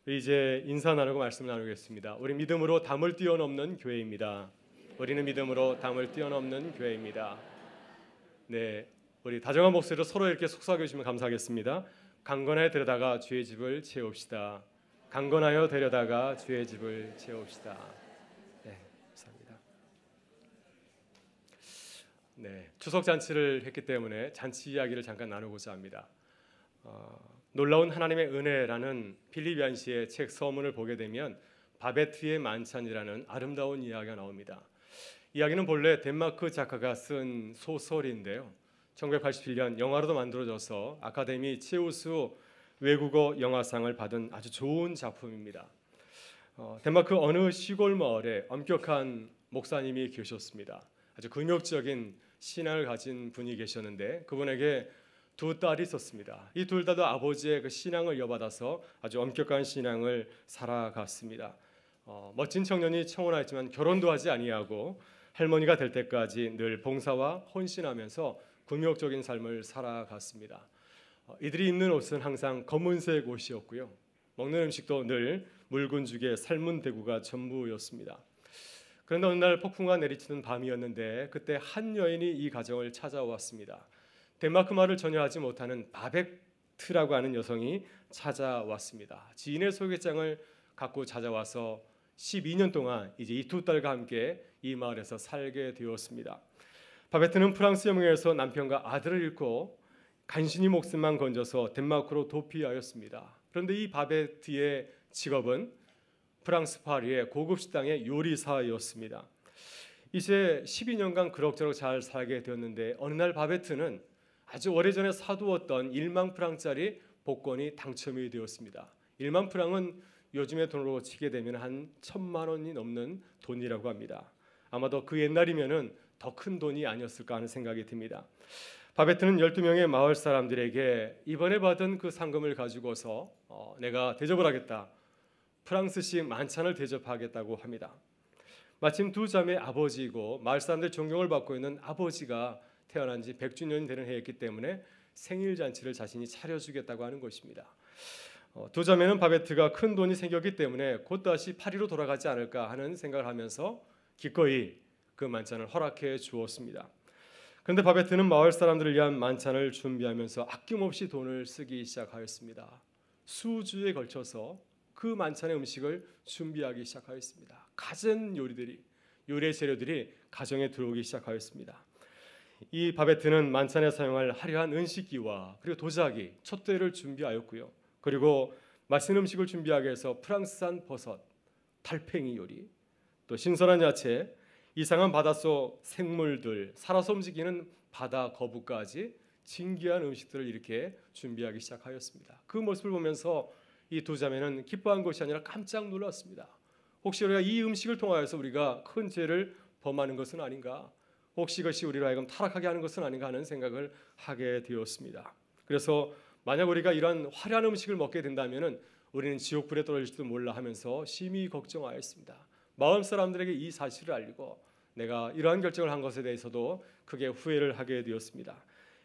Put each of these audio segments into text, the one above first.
이제 인사 나누고 말씀 나누겠습니다. 우리 믿음으로 담을 뛰어넘는 교회입니다. 우리는 믿음으로 담을 뛰어넘는 교회입니다. 네, 우리 다정한 목소리로 서로 이렇게 속삭여 주시면 감사하겠습니다. 강건하여 데려다가 주의 집을 채웁시다. 강건하여 데려다가 주의 집을 채웁시다. 네, 감사합니다. 네, 추석 잔치를 했기 때문에 잔치 이야기를 잠깐 나누고자 합니다. 놀라운 하나님의 은혜라는 필립 얀시의 책 서문을 보게 되면 바베트의 만찬이라는 아름다운 이야기가 나옵니다. 이야기는 본래 덴마크 작가가 쓴 소설인데요. 1987년 영화로도 만들어져서 아카데미 최우수 외국어 영화상을 받은 아주 좋은 작품입니다. 덴마크 어느 시골 마을에 엄격한 목사님이 계셨습니다. 아주 근육적인 신앙을 가진 분이 계셨는데 그분에게 두 딸이 있었습니다. 이 둘 다도 아버지의 그 신앙을 이어받아서 아주 엄격한 신앙을 살아갔습니다. 멋진 청년이 청혼하였지만 결혼도 하지 아니하고 할머니가 될 때까지 늘 봉사와 헌신하면서 굴욕적인 삶을 살아갔습니다. 이들이 입는 옷은 항상 검은색 옷이었고요. 먹는 음식도 늘 묽은 죽에 삶은 대구가 전부였습니다. 그런데 어느 날 폭풍과 내리치는 밤이었는데 그때 한 여인이 이 가정을 찾아왔습니다. 덴마크 말을 전혀 하지 못하는 바베트라고 하는 여성이 찾아왔습니다. 지인의 소개장을 갖고 찾아와서 12년 동안 이제 이 두 딸과 함께 이 마을에서 살게 되었습니다. 바베트는 프랑스 영국에서 남편과 아들을 잃고 간신히 목숨만 건져서 덴마크로 도피하였습니다. 그런데 이 바베트의 직업은 프랑스 파리의 고급 식당의 요리사였습니다. 이제 12년간 그럭저럭 잘 살게 되었는데 어느 날 바베트는 아주 오래전에 사두었던 1만 프랑짜리 복권이 당첨이 되었습니다. 1만 프랑은 요즘의 돈으로 치게 되면 한 1,000만 원이 넘는 돈이라고 합니다. 아마도 그 옛날이면은 더 큰 돈이 아니었을까 하는 생각이 듭니다. 바베트는 12명의 마을 사람들에게 이번에 받은 그 상금을 가지고서 내가 대접을 하겠다. 프랑스식 만찬을 대접하겠다고 합니다. 마침 두 자매의 아버지이고 마을 사람들의 존경을 받고 있는 아버지가 태어난 지 100주년이 되는 해였기 때문에 생일 잔치를 자신이 차려주겠다고 하는 것입니다. 두 자매는 바베트가 큰 돈이 생겼기 때문에 곧 다시 파리로 돌아가지 않을까 하는 생각을 하면서 기꺼이 그 만찬을 허락해 주었습니다. 그런데 바베트는 마을 사람들을 위한 만찬을 준비하면서 아낌없이 돈을 쓰기 시작하였습니다. 수주에 걸쳐서 그 만찬의 음식을 준비하기 시작하였습니다. 갖은 요리의 재료들이 가정에 들어오기 시작하였습니다. 이 바베트는 만찬에 사용할 화려한 은식기와 그리고 도자기, 촛대를 준비하였고요. 그리고 맛있는 음식을 준비하기 위해서 프랑스산 버섯, 달팽이 요리, 또 신선한 야채, 이상한 바닷속 생물들, 살아서 움직이는 바다 거북까지 신기한 음식들을 이렇게 준비하기 시작하였습니다. 그 모습을 보면서 이 두 자매는 기뻐한 것이 아니라 깜짝 놀랐습니다. 혹시 우리가 이 음식을 통하여서 우리가 큰 죄를 범하는 것은 아닌가? 혹시 이것이 우리로 하여금 타락하게 하는 것은 아닌가 하는 생각을 하게 되었습니다. 그래서 만약 우리가 이러한 화려한 음식을 먹게 된다면 우리는 지옥불에 떨어질지도 몰라 하면서 심히 걱정하였습니다. 마을 사람들에게 이 사실을 알리고 내가 이러한 결정을 한 것에 대해서도 크게 후회를 하게 되었습니다.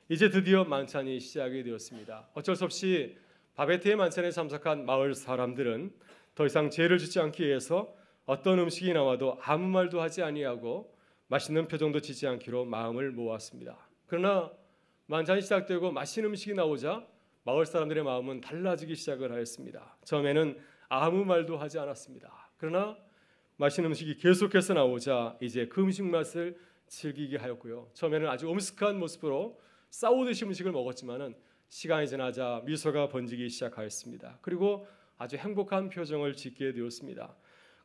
이제 드디어 만찬이 시작이 되었습니다. 어쩔 수 없이 바베트의 만찬에 참석한 마을 사람들은 더 이상 죄를 짓지 않기 위해서 어떤 음식이 나와도 아무 말도 하지 아니하고 맛있는 표정도 짓지 않기로 마음을 모았습니다. 그러나 만찬이 시작되고 맛있는 음식이 나오자 마을 사람들의 마음은 달라지기 시작을 하였습니다. 처음에는 아무 말도 하지 않았습니다. 그러나 맛있는 음식이 계속해서 나오자 이제 그 음식 맛을 즐기게 하였고요. 처음에는 아주 엄숙한 모습으로 싸우듯이 음식을 먹었지만은 시간이 지나자 미소가 번지기 시작하였습니다. 그리고 아주 행복한 표정을 짓게 되었습니다.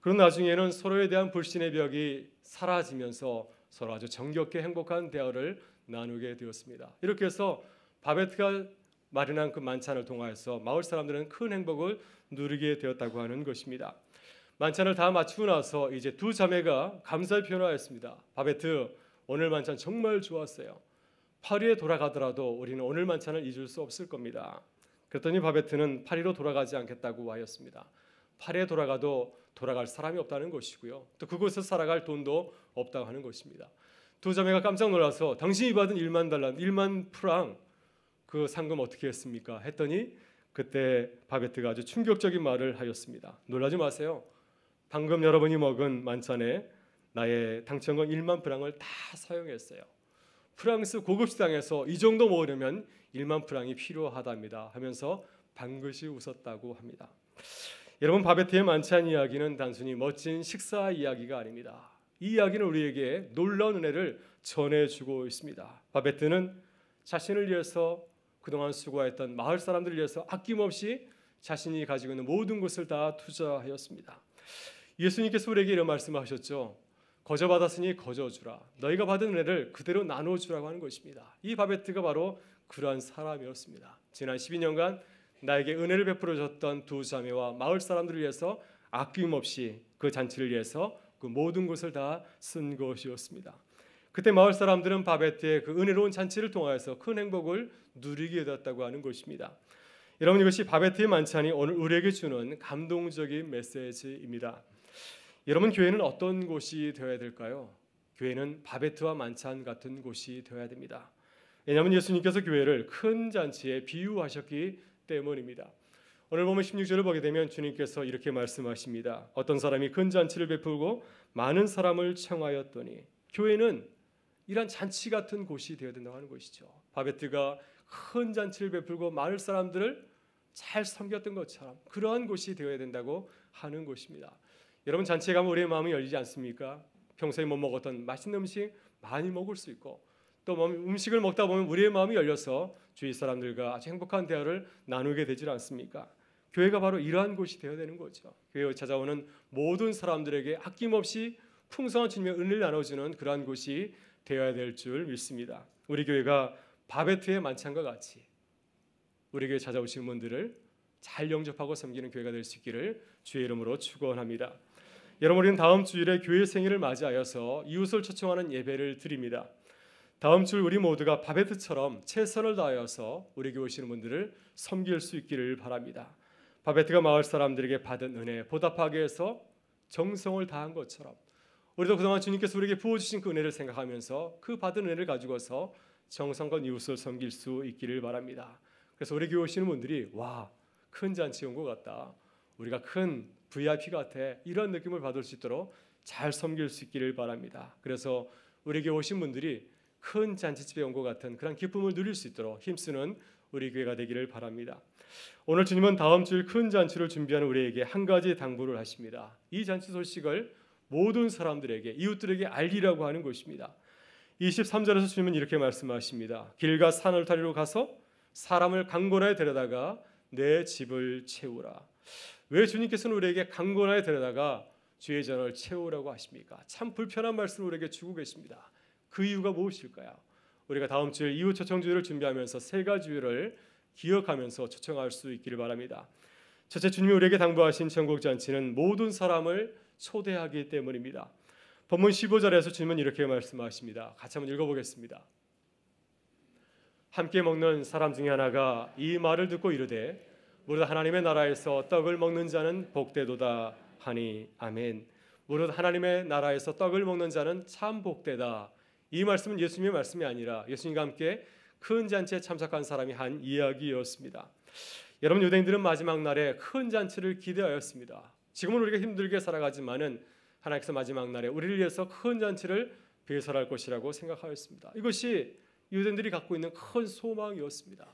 그런 나중에는 서로에 대한 불신의 벽이 사라지면서 서로 아주 정겹게 행복한 대화를 나누게 되었습니다. 이렇게 해서 바베트가 마련한 그 만찬을 통하여서 마을 사람들은 큰 행복을 누리게 되었다고 하는 것입니다. 만찬을 다 마치고 나서 이제 두 자매가 감사의 표현을 하였습니다. 바베트, 오늘 만찬 정말 좋았어요. 파리에 돌아가더라도 우리는 오늘 만찬을 잊을 수 없을 겁니다. 그랬더니 바베트는 파리로 돌아가지 않겠다고 하였습니다. 파리에 돌아가도 돌아갈 사람이 없다는 것이고요. 또 그곳에서 살아갈 돈도 없다고 하는 것입니다. 두 자매가 깜짝 놀라서 당신이 받은 1만 달러, 1만 프랑 그 상금 어떻게 했습니까? 했더니 그때 바베트가 아주 충격적인 말을 하였습니다. 놀라지 마세요. 방금 여러분이 먹은 만찬에 나의 당첨금 1만 프랑을 다 사용했어요. 프랑스 고급 식당에서 이 정도 먹으려면 1만 프랑이 필요하답니다 하면서 방긋이 웃었다고 합니다. 여러분, 바베트의 만찬 이야기는 단순히 멋진 식사 이야기가 아닙니다. 이 이야기는 우리에게 놀라운 은혜를 전해주고 있습니다. 바베트는 자신을 위해서 그동안 수고했던 마을 사람들을 위해서 아낌없이 자신이 가지고 있는 모든 것을 다 투자하였습니다. 예수님께서 우리에게 이런 말씀하셨죠. 거저 받았으니 거저 주라. 너희가 받은 은혜를 그대로 나눠주라고 하는 것입니다. 이 바베트가 바로 그러한 사람이었습니다. 지난 12년간 나에게 은혜를 베풀어 줬던 두 자매와 마을 사람들을 위해서 아낌없이 그 잔치를 위해서 그 모든 것을 다 쓴 것이었습니다. 그때 마을 사람들은 바베트의 그 은혜로운 잔치를 통하여서 큰 행복을 누리게 되었다고 하는 것입니다. 여러분, 이것이 바베트의 만찬이 오늘 우리에게 주는 감동적인 메시지입니다. 여러분, 교회는 어떤 곳이 되어야 될까요? 교회는 바베트와 만찬 같은 곳이 되어야 됩니다. 왜냐하면 예수님께서 교회를 큰 잔치에 비유하셨기 때문입니다. 오늘 보면 16절을 보게 되면 주님께서 이렇게 말씀하십니다. 어떤 사람이 큰 잔치를 베풀고 많은 사람을 청하였더니, 교회는 이런 잔치 같은 곳이 되어야 된다고 하는 것이죠. 바베트가 큰 잔치를 베풀고 많은 사람들을 잘 섬겼던 것처럼 그러한 곳이 되어야 된다고 하는 것입니다. 여러분, 잔치에 가면 우리의 마음이 열리지 않습니까? 평소에 못 먹었던 맛있는 음식 많이 먹을 수 있고, 또 음식을 먹다 보면 우리의 마음이 열려서 주위 사람들과 아주 행복한 대화를 나누게 되지 않습니까? 교회가 바로 이러한 곳이 되어야 되는 거죠. 교회에 찾아오는 모든 사람들에게 아낌없이 풍성한 주님의 은혜를 나눠주는 그러한 곳이 되어야 될 줄 믿습니다. 우리 교회가 바베트의 만찬과 같이 우리 교회 찾아오시는 분들을 잘 영접하고 섬기는 교회가 될 수 있기를 주의 이름으로 축원합니다. 여러분, 우리는 다음 주일에 교회 생일을 맞이하여서 이웃을 초청하는 예배를 드립니다. 다음 주 우리 모두가 바베트처럼 최선을 다하여서 우리 교회 오시는 분들을 섬길 수 있기를 바랍니다. 바베트가 마을 사람들에게 받은 은혜 보답하기 위해서 정성을 다한 것처럼 우리도 그동안 주님께서 우리에게 부어주신 그 은혜를 생각하면서 그 받은 은혜를 가지고서 정성껏 이웃을 섬길 수 있기를 바랍니다. 그래서 우리 교회 오시는 분들이 와, 큰 잔치 온 것 같다, 우리가 큰 VIP 같아, 이런 느낌을 받을 수 있도록 잘 섬길 수 있기를 바랍니다. 그래서 우리 교회 오신 분들이 큰 잔치집에 온 것 같은 그런 기쁨을 누릴 수 있도록 힘쓰는 우리 교회가 되기를 바랍니다. 오늘 주님은 다음 주일 큰 잔치를 준비하는 우리에게 한 가지 당부를 하십니다. 이 잔치 소식을 모든 사람들에게, 이웃들에게 알리라고 하는 것입니다. 23절에서 주님은 이렇게 말씀하십니다. 길과 산울타리로 가서 사람을 강권하에 데려다가 내 집을 채우라. 왜 주님께서는 우리에게 강권하에 데려다가 주의 전을 채우라고 하십니까? 참 불편한 말씀을 우리에게 주고 계십니다. 그 이유가 무엇일까요? 우리가 다음 주일 이웃 초청 주일을 준비하면서 세 가지 주일을 기억하면서 초청할 수 있기를 바랍니다. 첫째, 주님이 우리에게 당부하신 천국 잔치는 모든 사람을 초대하기 때문입니다. 본문 15절에서 주님은 이렇게 말씀하십니다. 같이 한번 읽어보겠습니다. 함께 먹는 사람 중에 하나가 이 말을 듣고 이르되 무릇 하나님의 나라에서 떡을 먹는 자는 복되도다 하니 아멘. 무릇 하나님의 나라에서 떡을 먹는 자는 참 복되다. 이 말씀은 예수님의 말씀이 아니라 예수님과 함께 큰 잔치에 참석한 사람이 한 이야기였습니다. 여러분, 유대인들은 마지막 날에 큰 잔치를 기대하였습니다. 지금은 우리가 힘들게 살아가지만은 하나님께서 마지막 날에 우리를 위해서 큰 잔치를 배설할 것이라고 생각하였습니다. 이것이 유대인들이 갖고 있는 큰 소망이었습니다.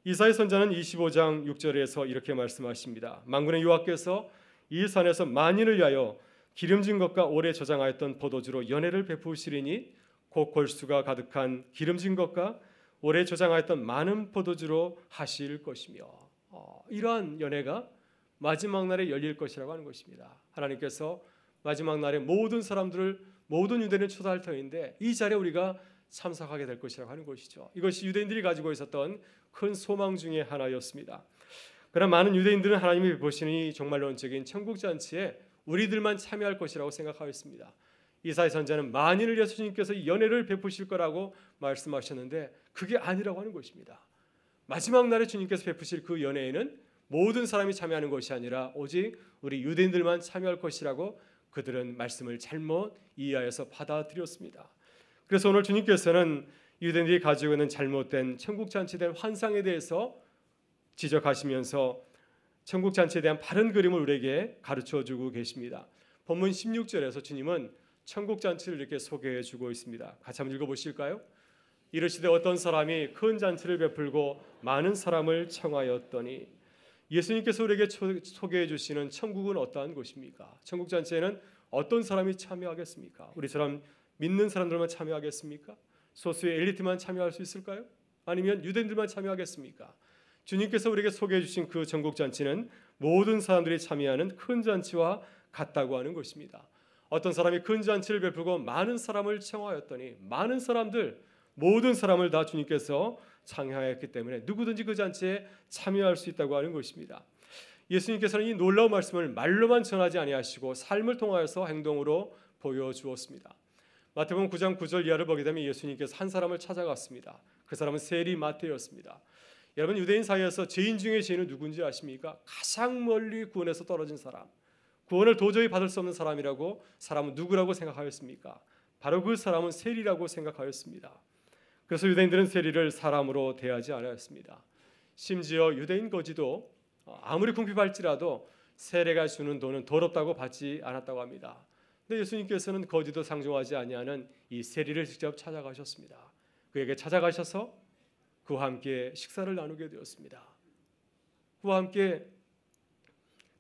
이사야 선지자는 25장 6절에서 이렇게 말씀하십니다. 만군의 여호와께서 이 산에서 만인을 위하여 기름진 것과 오래 저장하였던 포도주로 연회를 베푸시리니 곧 골수가 가득한 기름진 것과 오래 저장하였던 많은 포도주로 하실 것이며, 이러한 연회가 마지막 날에 열릴 것이라고 하는 것입니다. 하나님께서 마지막 날에 모든 사람들을, 모든 유대인을 초대할 터인데 이 자리에 우리가 참석하게 될 것이라고 하는 것이죠. 이것이 유대인들이 가지고 있었던 큰 소망 중에 하나였습니다. 그러나 많은 유대인들은 하나님이 베푸시는 이 종말론적인 천국 잔치에 우리들만 참여할 것이라고 생각하였습니다. 이사야 선지자는 만인을 위해서 주님께서 연회를 베푸실 거라고 말씀하셨는데 그게 아니라고 하는 것입니다. 마지막 날에 주님께서 베푸실 그 연회에는 모든 사람이 참여하는 것이 아니라 오직 우리 유대인들만 참여할 것이라고 그들은 말씀을 잘못 이해하여서 받아들였습니다. 그래서 오늘 주님께서는 유대인들이 가지고 있는 잘못된 천국 잔치된 환상에 대해서 지적하시면서 천국 잔치에 대한 바른 그림을 우리에게 가르쳐 주고 계십니다. 본문 16절에서 주님은 천국 잔치를 이렇게 소개해 주고 있습니다. 같이 한번 읽어보실까요? 이르시되 어떤 사람이 큰 잔치를 베풀고 많은 사람을 청하였더니. 예수님께서 우리에게 소개해 주시는 천국은 어떠한 곳입니까? 천국 잔치에는 어떤 사람이 참여하겠습니까? 우리처럼 믿는 사람들만 참여하겠습니까? 소수의 엘리트만 참여할 수 있을까요? 아니면 유대인들만 참여하겠습니까? 주님께서 우리에게 소개해 주신 그 천국 잔치는 모든 사람들이 참여하는 큰 잔치와 같다고 하는 것입니다. 어떤 사람이 큰 잔치를 베풀고 많은 사람을 청하였더니, 많은 사람들, 모든 사람을 다 주님께서 창회하였기 때문에 누구든지 그 잔치에 참여할 수 있다고 하는 것입니다. 예수님께서는 이 놀라운 말씀을 말로만 전하지 아니하시고 삶을 통하여서 행동으로 보여주었습니다. 마태복음 9장 9절 이하를 보게 되면 예수님께서 한 사람을 찾아갔습니다. 그 사람은 세리 마태였습니다. 여러분, 유대인 사이에서 죄인 중에 죄인은 누군지 아십니까? 가장 멀리 구원에서 떨어진 사람, 구원을 도저히 받을 수 없는 사람이라고 사람은 누구라고 생각하였습니까? 바로 그 사람은 세리라고 생각하였습니다. 그래서 유대인들은 세리를 사람으로 대하지 않았습니다. 심지어 유대인 거지도 아무리 궁핍할지라도 세리가 주는 돈은 더럽다고 받지 않았다고 합니다. 근데 예수님께서는 거지도 상종하지 아니하는 이 세리를 직접 찾아가셨습니다. 그에게 찾아가셔서 그와 함께 식사를 나누게 되었습니다. 그와 함께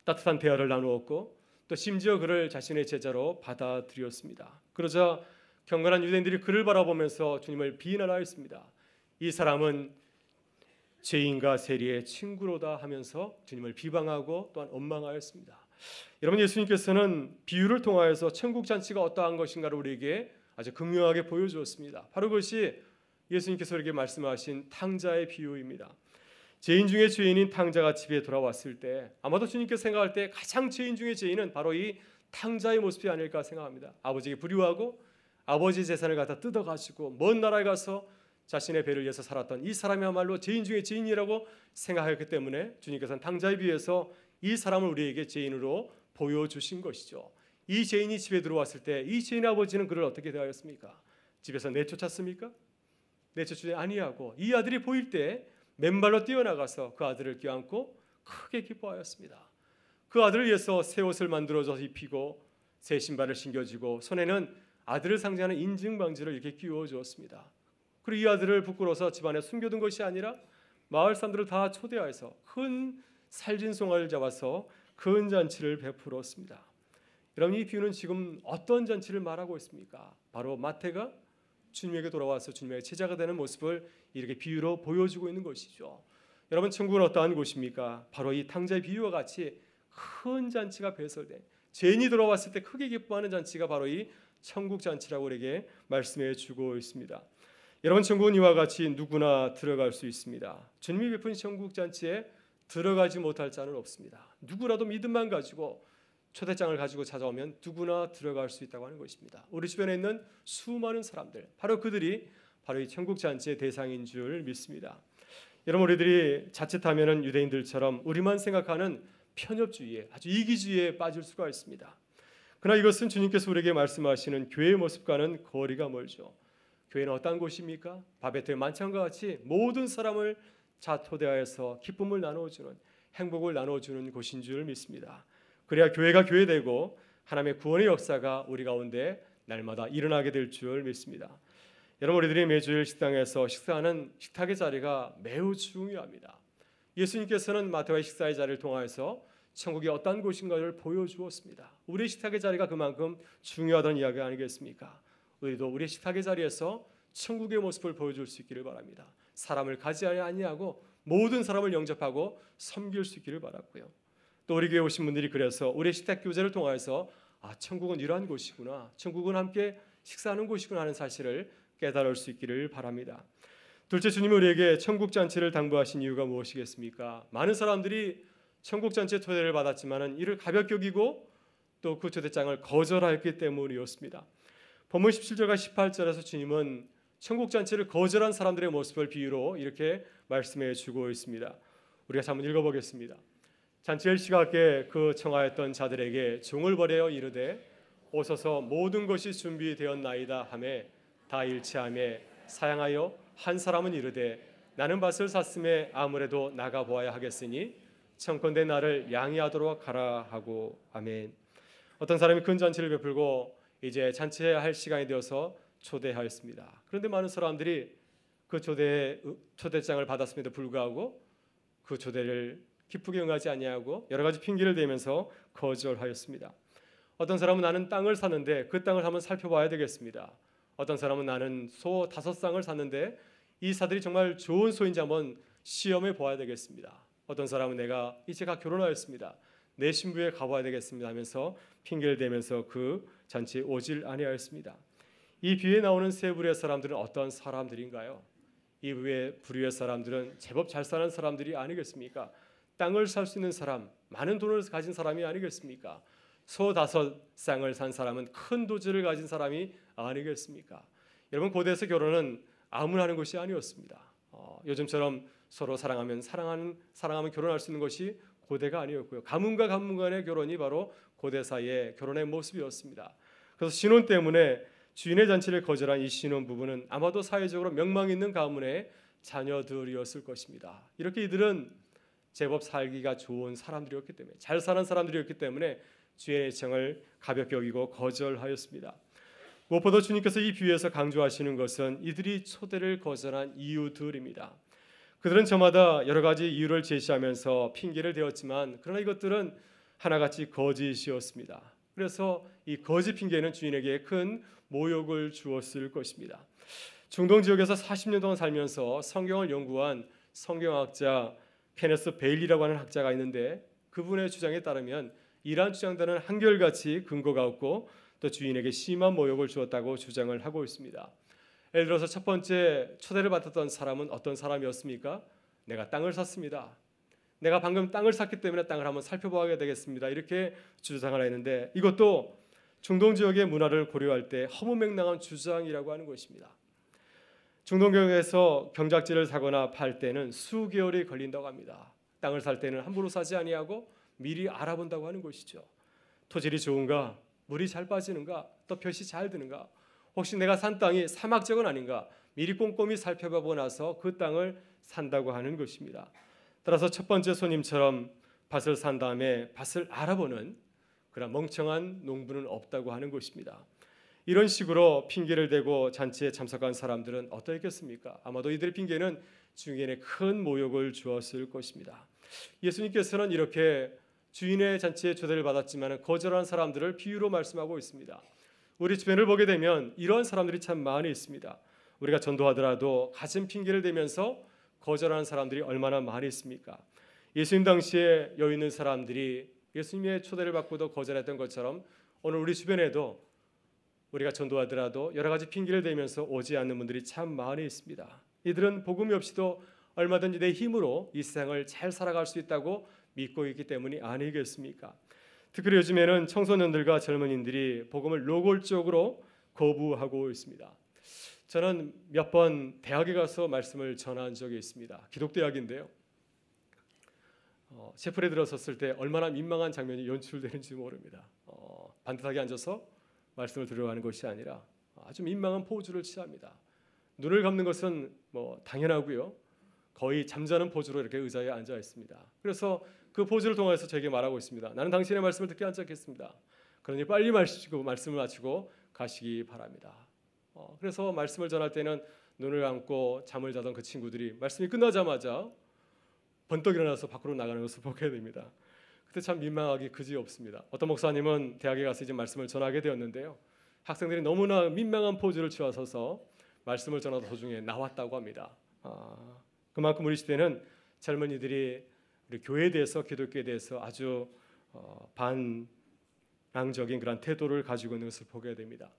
따뜻한 대화를 나누었고 또 심지어 그를 자신의 제자로 받아들였습니다. 그러자 경건한 유대인들이 그를 바라보면서 주님을 비난하였습니다. 이 사람은 죄인과 세리의 친구로다 하면서 주님을 비방하고 또한 원망하였습니다. 여러분, 예수님께서는 비유를 통하여서 천국 잔치가 어떠한 것인가를 우리에게 아주 극명하게 보여주었습니다. 바로 그것이 예수님께서 우리에게 말씀하신 탕자의 비유입니다. 죄인 중에 죄인인 탕자가 집에 돌아왔을 때 아마도 주님께서 생각할 때 가장 죄인 중에 죄인은 바로 이 탕자의 모습이 아닐까 생각합니다. 아버지에게 불효하고 아버지 재산을 갖다 뜯어가지고 먼 나라에 가서 자신의 배를 위해서 살았던 이 사람이야말로 죄인 중에 죄인이라고 생각했기 때문에 주님께서는 탕자에 비해서 이 사람을 우리에게 죄인으로 보여주신 것이죠. 이 죄인이 집에 들어왔을 때 이 죄인의 아버지는 그를 어떻게 대하였습니까? 집에서 내쫓았습니까? 내쫓지 아니하고 이 아들이 보일 때 맨발로 뛰어나가서 그 아들을 껴안고 크게 기뻐하였습니다. 그 아들을 위해서 새 옷을 만들어서 입히고 새 신발을 신겨주고 손에는 아들을 상징하는 인증방지를 이렇게 끼워 주었습니다. 그리고 이 아들을 부끄러워서 집안에 숨겨둔 것이 아니라 마을 사람들을 다 초대하여서 큰 살진송아를 잡아서 큰 잔치를 베풀었습니다. 여러분, 이 비유는 지금 어떤 잔치를 말하고 있습니까? 바로 마태가 주님에게 돌아와서 주님의 제자가 되는 모습을 이렇게 비유로 보여주고 있는 것이죠. 여러분, 천국은 어떠한 곳입니까? 바로 이 탕자의 비유와 같이 큰 잔치가 배설된, 죄인이 돌아왔을 때 크게 기뻐하는 잔치가 바로 이 천국 잔치라고 우리에게 말씀해 주고 있습니다. 여러분, 천국은 이와 같이 누구나 들어갈 수 있습니다. 주님이 베푼 천국 잔치에 들어가지 못할 자는 없습니다. 누구라도 믿음만 가지고 초대장을 가지고 찾아오면 누구나 들어갈 수 있다고 하는 것입니다. 우리 주변에 있는 수많은 사람들, 바로 그들이 바로 이 천국 잔치의 대상인 줄 믿습니다. 여러분, 우리들이 자칫하면 유대인들처럼 우리만 생각하는 편협주의에, 아주 이기주의에 빠질 수가 있습니다. 그러나 이것은 주님께서 우리에게 말씀하시는 교회의 모습과는 거리가 멀죠. 교회는 어떤 곳입니까? 바베트의 만찬과 같이 모든 사람을 초대하여서 기쁨을 나눠주는, 행복을 나눠주는 곳인 줄 믿습니다. 그래야 교회가 교회되고 하나님의 구원의 역사가 우리 가운데 날마다 일어나게 될 줄 믿습니다. 여러분, 우리들이 매주일 식당에서 식사하는 식탁의 자리가 매우 중요합니다. 예수님께서는 마태와의 식사의 자리를 통하여서 천국이 어떤 곳인가를 보여주었습니다. 우리의 식탁의 자리가 그만큼 중요하다는 이야기 아니겠습니까? 우리도 우리의 식탁의 자리에서 천국의 모습을 보여줄 수 있기를 바랍니다. 사람을 가지 아니하고 모든 사람을 영접하고 섬길 수 있기를 바라고요. 또 우리 교회 오신 분들이 그래서 우리의 식탁 교제를 통해서 천국은 이러한 곳이구나, 천국은 함께 식사하는 곳이구나 하는 사실을 깨달을 수 있기를 바랍니다. 둘째, 주님이 우리에게 천국 잔치를 당부하신 이유가 무엇이겠습니까? 많은 사람들이 천국 잔치에 초대를 받았지만은 이를 가볍게 여기고 또 그 초대장을 거절하였기 때문이었습니다. 본문 17절과 18절에서 주님은 천국 잔치를 거절한 사람들의 모습을 비유로 이렇게 말씀해 주고 있습니다. 우리가 한번 읽어보겠습니다. 잔치를 시각에 그 청하였던 자들에게 종을 보내어 이르되 오소서 모든 것이 준비되었나이다 하매 다 일치하며 사양하여 한 사람은 이르되 나는 밭을 샀음에 아무래도 나가 보아야 하겠으니 청컨대 나를 양해하도록 하라 하고. 아멘. 어떤 사람이 큰 잔치를 베풀고 이제 잔치해야 할 시간이 되어서 초대하였습니다. 그런데 많은 사람들이 그 초대장을 받았음에도 불구하고 그 초대를 기쁘게 응하지 아니하고 여러 가지 핑계를 대면서 거절하였습니다. 어떤 사람은 나는 땅을 샀는데 그 땅을 한번 살펴봐야 되겠습니다. 어떤 사람은 나는 소 5쌍을 샀는데 이 사들이 정말 좋은 소인지 한번 시험해 보아야 되겠습니다. 어떤 사람은 내가 이제 가 결혼하였습니다. 내 신부에 가봐야 되겠습니다 하면서 핑계를 대면서 그 잔치에 오질 아니하였습니다. 이 비유에 나오는 세 부류의 사람들은 어떤 사람들인가요? 이 부류의 사람들은 제법 잘 사는 사람들이 아니겠습니까? 땅을 살 수 있는 사람, 많은 돈을 가진 사람이 아니겠습니까? 소 5쌍을 산 사람은 큰 도지를 가진 사람이 아니겠습니까? 여러분, 고대에서 결혼은 아무나 하는 것이 아니었습니다. 요즘처럼 서로 사랑하면 결혼할 수 있는 것이 고대가 아니었고요. 가문과 가문 간의 결혼이 바로 고대 사이의 결혼의 모습이었습니다. 그래서 신혼 때문에 주인의 잔치를 거절한 이 신혼 부부는 아마도 사회적으로 명망 있는 가문의 자녀들이었을 것입니다. 이렇게 이들은 제법 살기가 좋은 사람들이었기 때문에, 잘 사는 사람들이었기 때문에 주인의 청을 가볍게 여기고 거절하였습니다. 무엇보다 주님께서 이 비유에서 강조하시는 것은 이들이 초대를 거절한 이유들입니다. 그들은 저마다 여러 가지 이유를 제시하면서 핑계를 대었지만 그러나 이것들은 하나같이 거짓이었습니다. 그래서 이 거짓 핑계는 주인에게 큰 모욕을 주었을 것입니다. 중동 지역에서 40년 동안 살면서 성경을 연구한 성경학자 케네스 베일리라고 하는 학자가 있는데 그분의 주장에 따르면 이러한 주장들은 한결같이 근거가 없고 또 주인에게 심한 모욕을 주었다고 주장을 하고 있습니다. 예를 들어서 첫 번째 초대를 받았던 사람은 어떤 사람이었습니까? 내가 땅을 샀습니다. 내가 방금 땅을 샀기 때문에 땅을 한번 살펴봐야 되겠습니다. 이렇게 주장을 했는데 이것도 중동 지역의 문화를 고려할 때 허무맹랑한 주장이라고 하는 것입니다. 중동 지역에서 경작지를 사거나 팔 때는 수개월이 걸린다고 합니다. 땅을 살 때는 함부로 사지 아니하고 미리 알아본다고 하는 것이죠. 토질이 좋은가, 물이 잘 빠지는가, 또 볕이 잘 드는가, 혹시 내가 산 땅이 사막적은 아닌가 미리 꼼꼼히 살펴보고 나서 그 땅을 산다고 하는 것입니다. 따라서 첫 번째 손님처럼 밭을 산 다음에 밭을 알아보는 그런 멍청한 농부는 없다고 하는 것입니다. 이런 식으로 핑계를 대고 잔치에 참석한 사람들은 어떠했겠습니까? 아마도 이들의 핑계는 주인에게 큰 모욕을 주었을 것입니다. 예수님께서는 이렇게 주인의 잔치에 초대를 받았지만 거절한 사람들을 비유로 말씀하고 있습니다. 우리 주변을 보게 되면 이러한 사람들이 참 많이 있습니다. 우리가 전도하더라도 같은 핑계를 대면서 거절하는 사람들이 얼마나 많이 있습니까? 예수님 당시에 여기 있는 사람들이 예수님의 초대를 받고도 거절했던 것처럼 오늘 우리 주변에도 우리가 전도하더라도 여러 가지 핑계를 대면서 오지 않는 분들이 참 많이 있습니다. 이들은 복음이 없이도 얼마든지 내 힘으로 이 세상을 잘 살아갈 수 있다고 믿고 있기 때문이 아니겠습니까? 특별히 요즘에는 청소년들과 젊은이들이 복음을 노골적으로 거부하고 있습니다. 저는 몇 번 대학에 가서 말씀을 전한 적이 있습니다. 기독대학인데요. 셰플에 들어섰을 때 얼마나 민망한 장면이 연출되는지 모릅니다. 반듯하게 앉아서 말씀을 들어가는 것이 아니라 아주 민망한 포즈를 취합니다. 눈을 감는 것은 당연하고요. 거의 잠자는 포즈로 이렇게 의자에 앉아 있습니다. 그래서 그 포즈를 통해서 저에게 말하고 있습니다. 나는 당신의 말씀을 듣게 앉지 않겠습니다. 그러니 빨리 말씀을 마치고 가시기 바랍니다. 그래서 말씀을 전할 때는 눈을 감고 잠을 자던 그 친구들이 말씀이 끝나자마자 번떡 일어나서 밖으로 나가는 것을 보게 됩니다. 그때 참 민망하기 그지없습니다. 어떤 목사님은 대학에 가서 이제 말씀을 전하게 되었는데요. 학생들이 너무나 민망한 포즈를 취하셔서 말씀을 전하던 도중에 나왔다고 합니다. 그만큼 우리 시대는 젊은이들이 우리 교회에 대해서, 기독교에 대해서 아주 반항적인 그런 태도를 가지고 있는 것을 보게 됩니다.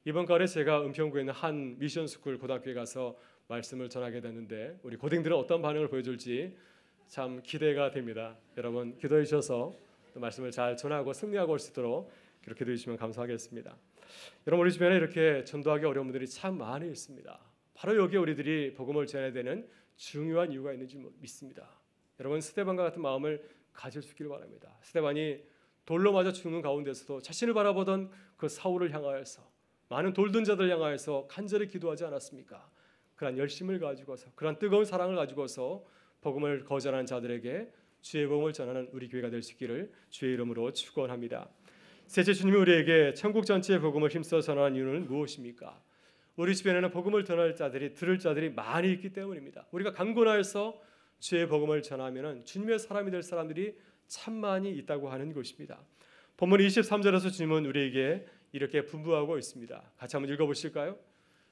이번 가을에 제가 은평구에 있는 한 미션스쿨 고등학교에 가서 말씀을 전하게 됐는데 우리 고딩들은 어떤 반응을 보여줄지 참 기대가 됩니다. 여러분 기도해 주셔서 또 말씀을 잘 전하고 승리하고 올 수 있도록 그렇게 기도해 주시면 감사하겠습니다. 여러분 우리 주변에 이렇게 전도하기 어려운 분들이 참 많이 있습니다. 바로 여기에 우리들이 복음을 전해야 되는 중요한 이유가 있는지 믿습니다. 여러분 스데반과 같은 마음을 가질 수 있기를 바랍니다. 스데반이 돌로 맞아 죽는 가운데서도 자신을 바라보던 그 사울을 향하여서 많은 돌든 자들 향하여서 간절히 기도하지 않았습니까? 그런 열심을 가지고서 그런 뜨거운 사랑을 가지고서 복음을 거절하는 자들에게 주의 복음을 전하는 우리 교회가 될 수 있기를 주의 이름으로 축원합니다. 셋째, 주님이 우리에게 천국 전체의 복음을 힘써 전하는 이유는 무엇입니까? 우리 주변에는 복음을 들을 자들이 많이 있기 때문입니다. 우리가 강권하여서 주의 복음을 전하면 주님의 사람이 될 사람들이 참 많이 있다고 하는 것입니다. 본문 23절에서 주님은 우리에게 이렇게 분부하고 있습니다. 같이 한번 읽어보실까요?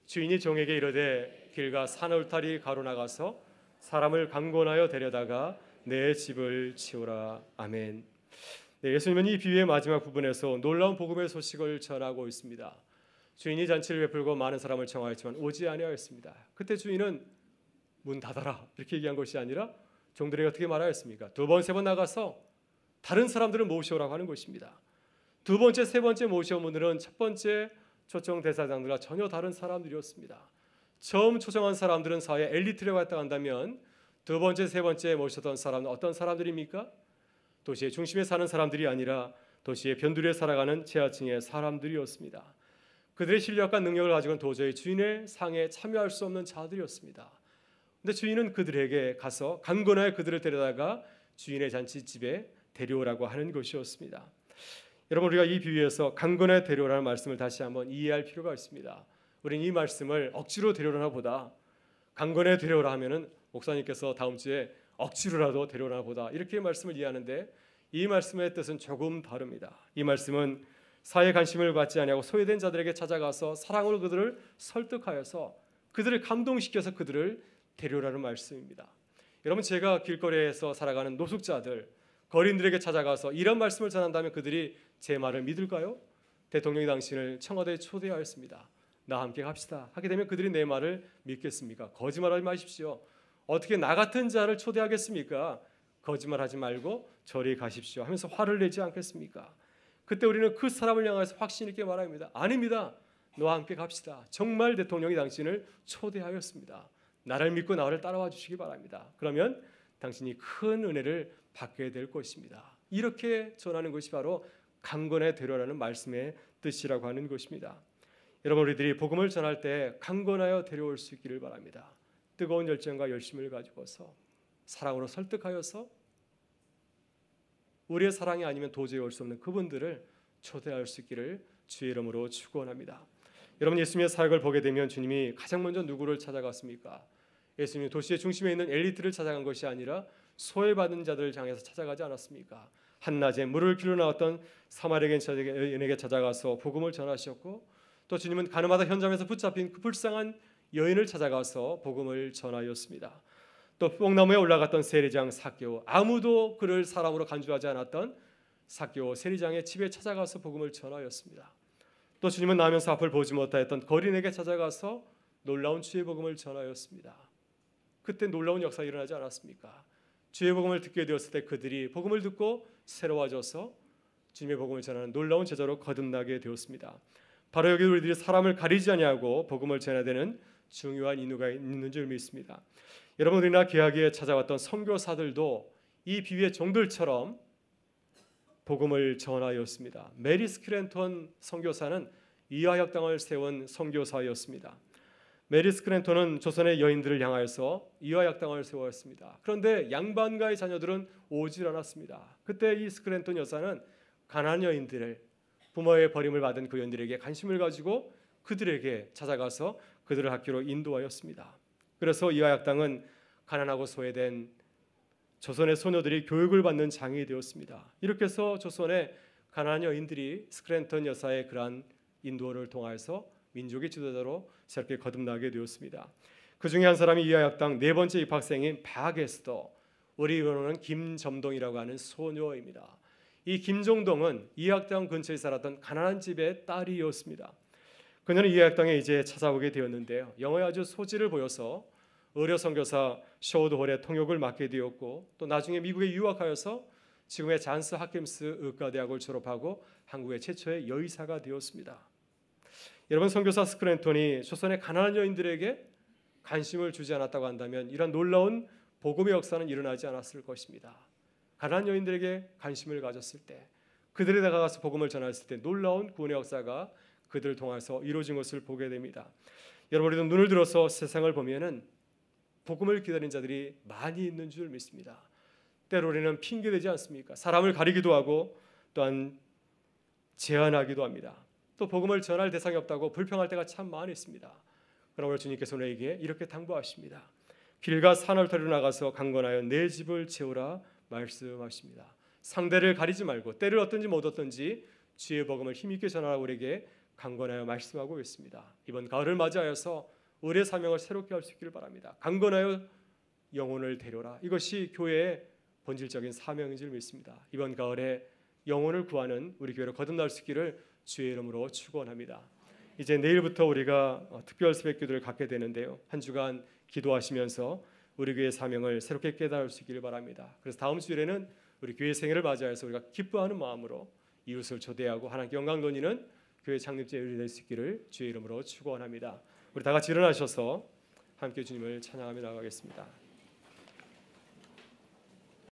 주인이 종에게 이르되 길가 산 울타리 가로 나가서 사람을 강권하여 데려다가 내 집을 치우라. 아멘. 네, 예수님은 이 비유의 마지막 부분에서 놀라운 복음의 소식을 전하고 있습니다. 주인이 잔치를 베풀고 많은 사람을 청하였지만 오지 아니하였습니다. 그때 주인은 문 닫아라 이렇게 얘기한 것이 아니라 종들에게 어떻게 말하였습니까? 두 번, 세 번 나가서 다른 사람들을 모셔오라고 하는 것입니다. 두 번째, 세 번째 모셔온 분들은 첫 번째 초청 대사장들과 전혀 다른 사람들이었습니다. 처음 초청한 사람들은 사회 엘리트라고 했다고 한다면 두 번째, 세 번째 모셨던 사람은 어떤 사람들입니까? 도시의 중심에 사는 사람들이 아니라 도시의 변두리에 살아가는 지하층의 사람들이었습니다. 그들의 실력과 능력을 가지고는 도저히 주인의 상에 참여할 수 없는 자들이었습니다. 그런데 주인은 그들에게 가서 강권하여 그들을 데려다가 주인의 잔치집에 데려오라고 하는 것이었습니다. 여러분, 우리가 이 비유에서 강권하여 데려오라는 말씀을 다시 한번 이해할 필요가 있습니다. 우리는 이 말씀을 억지로 데려오나 보다 강권하여 데려오라 하면은 목사님께서 다음 주에 억지로라도 데려오나 보다 이렇게 말씀을 이해하는데 이 말씀의 뜻은 조금 다릅니다. 이 말씀은 사회 관심을 받지 아니하고 소외된 자들에게 찾아가서 사랑으로 그들을 설득하여서 그들을 감동시켜서 그들을 데려오라는 말씀입니다. 여러분, 제가 길거리에서 살아가는 노숙자들, 거린들에게 찾아가서 이런 말씀을 전한다면 그들이 제 말을 믿을까요? 대통령이 당신을 청와대에 초대하였습니다. 나와 함께 갑시다. 하게 되면 그들이 내 말을 믿겠습니까? 거짓말하지 마십시오. 어떻게 나 같은 자를 초대하겠습니까? 거짓말하지 말고 저리 가십시오 하면서 화를 내지 않겠습니까? 그때 우리는 그 사람을 향해서 확신 있게 말합니다. 아닙니다. 너와 함께 갑시다. 정말 대통령이 당신을 초대하였습니다. 나를 믿고 나를 따라와 주시기 바랍니다. 그러면 당신이 큰 은혜를 받게 될 것입니다. 이렇게 전하는 것이 바로 강권하여 데려오라는 말씀의 뜻이라고 하는 것입니다. 여러분, 우리들이 복음을 전할 때 강권하여 데려올 수 있기를 바랍니다. 뜨거운 열정과 열심을 가지고서 사랑으로 설득하여서 우리의 사랑이 아니면 도저히 올 수 없는 그분들을 초대할 수 있기를 주의 이름으로 축원합니다. 여러분, 예수님의 사역을 보게 되면 주님이 가장 먼저 누구를 찾아갔습니까? 예수님이 도시의 중심에 있는 엘리트를 찾아간 것이 아니라 소외받은 자들을 향해서 찾아가지 않았습니까? 한낮에 물을 길러 나왔던 사마리아 여인에게 찾아가서 복음을 전하셨고, 또 주님은 가늠하다 현장에서 붙잡힌 그 불쌍한 여인을 찾아가서 복음을 전하였습니다. 또 뽕나무에 올라갔던 세리장 삭개오, 아무도 그를 사람으로 간주하지 않았던 삭개오 세리장의 집에 찾아가서 복음을 전하였습니다. 또 주님은 나면서 앞을 보지 못하였던 거린에게 찾아가서 놀라운 주의 복음을 전하였습니다. 그때 놀라운 역사가 일어나지 않았습니까? 주의 복음을 듣게 되었을 때 그들이 복음을 듣고 새로워져서 주님의 복음을 전하는 놀라운 제자로 거듭나게 되었습니다. 바로 여기 우리들이 사람을 가리지 아니하고 복음을 전해야 되는 중요한 이유가 있는 줄 믿습니다. 여러분, 우리나라 개화기에 찾아왔던 선교사들도 이 비유의 종들처럼 복음을 전하였습니다. 메리 스크랜턴 선교사는 이화역당을 세운 선교사였습니다. 메리 스크랜턴은 조선의 여인들을 향하여서 이화역당을 세웠습니다. 그런데 양반가의 자녀들은 오질 않았습니다. 그때 이 스크랜턴 여사는 가난한 여인들을, 부모의 버림을 받은 그 여인들에게 관심을 가지고 그들에게 찾아가서 그들을 학교로 인도하였습니다. 그래서 이화역당은 가난하고 소외된 조선의 소녀들이 교육을 받는 장이 되었습니다. 이렇게 해서 조선의 가난한 여인들이 스크랜턴 여사의 그러한 인도를 통해서 민족의 지도자로 새롭게 거듭나게 되었습니다. 그 중에 한 사람이 이화역당 네 번째 입학생인 박에스더, 우리 이론은 김점동이라고 하는 소녀입니다. 이 김종동은 이화역당 근처에 살았던 가난한 집의 딸이었습니다. 그녀는 이화역당에 이제 찾아오게 되었는데요. 영어에 아주 소질을 보여서 의료 선교사 쇼드 홀의 통역을 맡게 되었고, 또 나중에 미국에 유학하여서 지금의 잔스 핫킨스 의과대학을 졸업하고 한국의 최초의 여의사가 되었습니다. 여러분, 선교사 스크랜턴이 조선의 가난한 여인들에게 관심을 주지 않았다고 한다면 이런 놀라운 복음의 역사는 일어나지 않았을 것입니다. 가난한 여인들에게 관심을 가졌을 때, 그들에 다가가서 복음을 전했을 때 놀라운 구원의 역사가 그들을 통해서 이루어진 것을 보게 됩니다. 여러분, 우리도 눈을 들어서 세상을 보면은 복음을 기다리는 자들이 많이 있는 줄 믿습니다. 때로 우리는 핑계대지 않습니까? 사람을 가리기도 하고 또한 제한하기도 합니다. 또 복음을 전할 대상이 없다고 불평할 때가 참 많이 있습니다. 그러나 오늘 주님께서 우리에게 이렇게 당부하십니다. 길과 산을 터리로 나가서 강건하여 내 집을 채우라 말씀하십니다. 상대를 가리지 말고 때를 얻든지 못 얻든지 주의 복음을 힘있게 전하라고 우리에게 강건하여 말씀하고 있습니다. 이번 가을을 맞이하여서 우리의 사명을 새롭게 할 수 있기를 바랍니다. 강건하여 영혼을 데려라. 이것이 교회의 본질적인 사명인 줄 믿습니다. 이번 가을에 영혼을 구하는 우리 교회로 거듭날 수 있기를 주의 이름으로 축원합니다. 이제 내일부터 우리가 특별 새벽기도를 갖게 되는데요. 한 주간 기도하시면서 우리 교회의 사명을 새롭게 깨달을 수 있기를 바랍니다. 그래서 다음 주일에는 우리 교회 생일을 맞이해서 우리가 기뻐하는 마음으로 이웃을 초대하고 하나님께 영광 돌리는 교회 창립제일이 될 수 있기를 주의 이름으로 축원합니다. 우리 다 같이 일어나셔서 함께 주님을 찬양하며 나가겠습니다.